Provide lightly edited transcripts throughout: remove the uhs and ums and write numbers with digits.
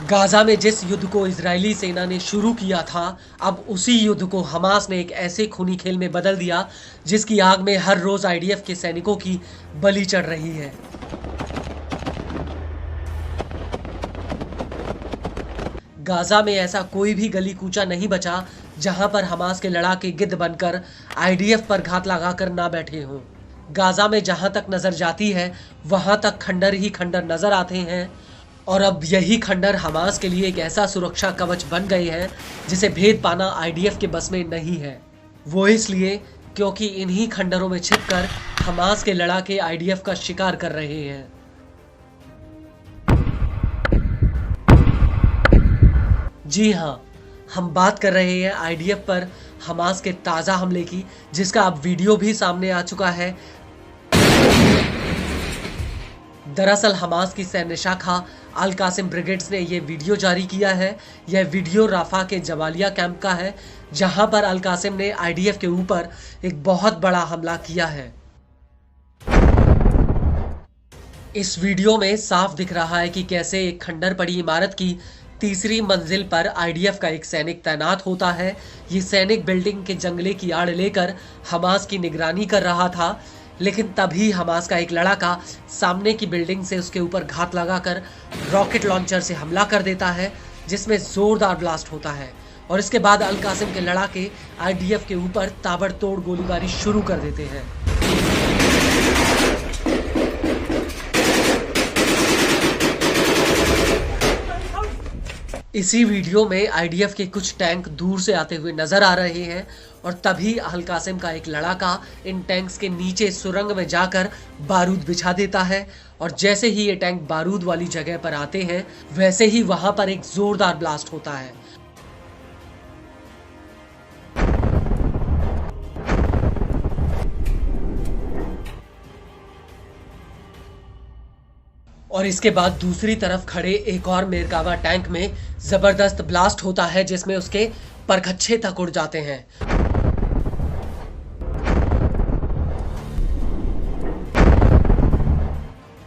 Gaza में जिस युद्ध को इजरायली सेना ने शुरू किया था, अब उसी युद्ध को हमास ने एक ऐसे खूनी खेल में बदल दिया जिसकी आग में हर रोज आईडीएफ के सैनिकों की बलि चढ़ रही है। गाजा में ऐसा कोई भी गली कूचा नहीं बचा जहां पर हमास के लड़ाके गिद्ध बनकर आईडीएफ पर घात लगाकर ना बैठे हों। गाजा में जहां तक नजर जाती है वहां तक खंडर ही खंडर नजर आते हैं और अब यही खंडर हमास के लिए एक ऐसा सुरक्षा कवच बन गए हैं जिसे भेद पाना आईडीएफ के बस में नहीं है। वो इसलिए क्योंकि इन्हीं खंडरों में छिपकर हमास के लड़ाके आईडीएफ का शिकार कर रहे हैं। जी हाँ, हम बात कर रहे हैं आईडीएफ पर हमास के ताज़ा हमले की, जिसका अब वीडियो भी सामने आ चुका है। दरअसल हमास की सैन्य शाखा अल कासिम ब्रिगेड्स ने यह वीडियो जारी किया है। यह वीडियो राफा के जबालिया कैंप का है, जहां पर अल कासिम ने आईडीएफ के ऊपर एक बहुत बड़ा हमला किया है। इस वीडियो में साफ दिख रहा है कि कैसे एक खंडर पड़ी इमारत की तीसरी मंजिल पर आईडीएफ का एक सैनिक तैनात होता है। ये सैनिक बिल्डिंग के जंगले की आड़ लेकर हमास की निगरानी कर रहा था, लेकिन तभी हमास का एक लड़ाका सामने की बिल्डिंग से उसके ऊपर घात लगाकर रॉकेट लॉन्चर से हमला कर देता है, जिसमें जोरदार ब्लास्ट होता है और इसके बाद अल कासिम के लड़ाके आईडीएफ के ऊपर ताबड़तोड़ गोलीबारी शुरू कर देते हैं। इसी वीडियो में आईडीएफ के कुछ टैंक दूर से आते हुए नजर आ रहे हैं और तभी अल कासिम का एक लड़ाका इन टैंक्स के नीचे सुरंग में जाकर बारूद बिछा देता है और जैसे ही ये टैंक बारूद वाली जगह पर आते हैं वैसे ही वहां पर एक जोरदार ब्लास्ट होता है। और इसके बाद दूसरी तरफ खड़े एक और मेरकावा टैंक में जबरदस्त ब्लास्ट होता है, जिसमें उसके परखच्चे तक उड़ जाते हैं।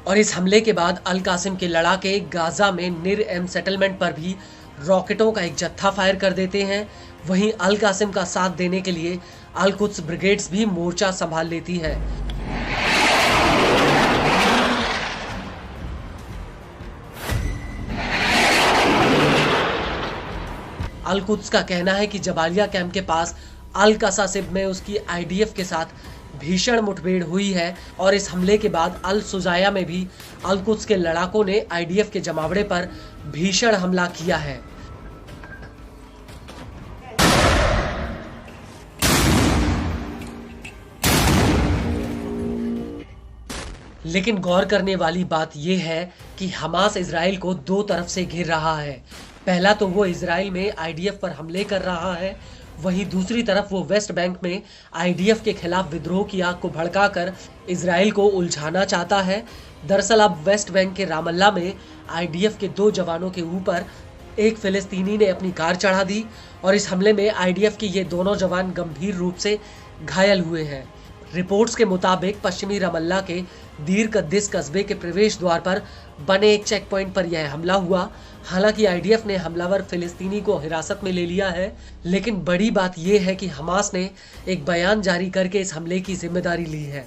और इस हमले के बाद अल कासिम के लड़ाके गाजा में निर एम सेटलमेंट पर भी रॉकेटों का एक जत्था फायर कर देते हैं। वहीं अल कासिम का साथ देने के लिए अल कुद्स ब्रिगेड्स भी मोर्चा संभाल लेती है। अल कुद्स का कहना है कि जबालिया कैंप के पास अल कसासिब में उसकी आईडीएफ के साथ भीषण मुठभेड़ हुई है और इस हमले के बाद अल सुजाया में भी अल कुद्स के लड़ाकों ने आईडीएफ के जमावड़े पर भीषण हमला किया है। लेकिन गौर करने वाली बात यह है कि हमास इजराइल को दो तरफ से घेर रहा है। पहला तो वो इजराइल में आईडीएफ पर हमले कर रहा है, वहीं दूसरी तरफ वो वेस्ट बैंक में आईडीएफ के खिलाफ विद्रोह की आग को भड़काकर इजराइल को उलझाना चाहता है। दरअसल अब वेस्ट बैंक के रामल्ला में आईडीएफ के 2 जवानों के ऊपर एक फिलिस्तीनी ने अपनी कार चढ़ा दी और इस हमले में आईडीएफ के ये दोनों जवान गंभीर रूप से घायल हुए हैं। रिपोर्ट्स के मुताबिक पश्चिमी रमल्ला के दीर कद्दिस कस्बे के प्रवेश द्वार पर बने एक चेक पॉइंट पर यह हमला हुआ। हालांकि आईडीएफ ने हमलावर फिलिस्तीनी को हिरासत में ले लिया है, लेकिन बड़ी बात यह है कि हमास ने एक बयान जारी करके इस हमले की जिम्मेदारी ली है।